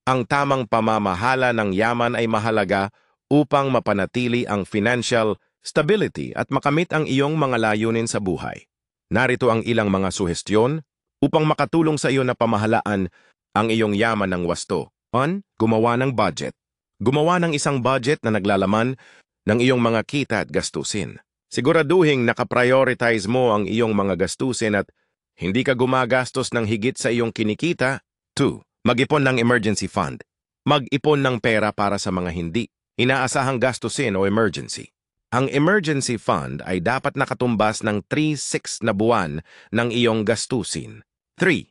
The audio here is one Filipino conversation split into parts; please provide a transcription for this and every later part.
Ang tamang pamamahala ng yaman ay mahalaga upang mapanatili ang financial stability at makamit ang iyong mga layunin sa buhay. Narito ang ilang mga suhestyon upang makatulong sa iyo na pamahalaan ang iyong yaman ng wasto. 1. Gumawa ng budget. Gumawa ng isang budget na naglalaman ng iyong mga kita at gastusin. Siguraduhing nakaprioritize mo ang iyong mga gastusin at hindi ka gumagastos ng higit sa iyong kinikita. 2. Mag-ipon ng emergency fund. Mag-ipon ng pera para sa mga hindi inaasahang gastusin o emergency. Ang emergency fund ay dapat nakatumbas ng 3-6 na buwan ng iyong gastusin. 3.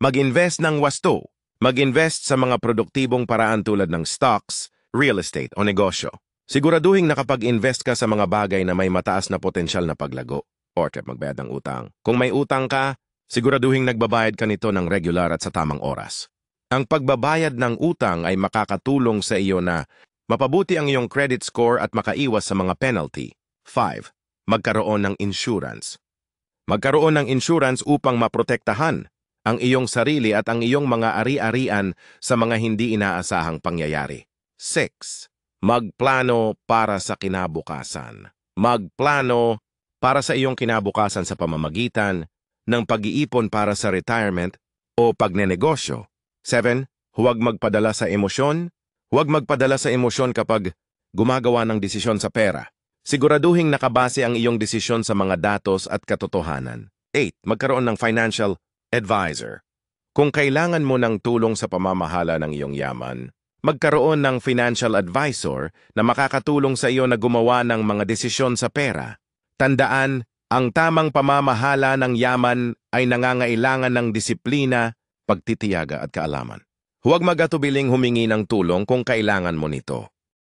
Mag-invest ng wasto. Mag-invest sa mga produktibong paraan tulad ng stocks, real estate o negosyo. Siguraduhin nakapag-invest ka sa mga bagay na may mataas na potensyal na paglago. Or magbayad ng utang. Kung may utang ka, siguraduhin nagbabayad ka nito ng regular at sa tamang oras. Ang pagbabayad ng utang ay makakatulong sa iyo na mapabuti ang iyong credit score at makaiwas sa mga penalty. 5. Magkaroon ng insurance. Magkaroon ng insurance upang maprotektahan ang iyong sarili at ang iyong mga ari-arian sa mga hindi inaasahang pangyayari. 6. Magplano para sa kinabukasan. Magplano para sa iyong kinabukasan sa pamamagitan ng pag-iipon para sa retirement o pagnenegosyo. 7. Huwag magpadala sa emosyon. Huwag magpadala sa emosyon kapag gumagawa ng desisyon sa pera. Siguraduhing nakabase ang iyong desisyon sa mga datos at katotohanan. 8. Magkaroon ng financial advisor. Kung kailangan mo ng tulong sa pamamahala ng iyong yaman, magkaroon ng financial advisor na makakatulong sa iyo na gumawa ng mga desisyon sa pera. Tandaan, ang tamang pamamahala ng yaman ay nangangailangan ng disiplina, pagtitiyaga at kaalaman. Huwag mag-atubiling humingi ng tulong kung kailangan mo nito.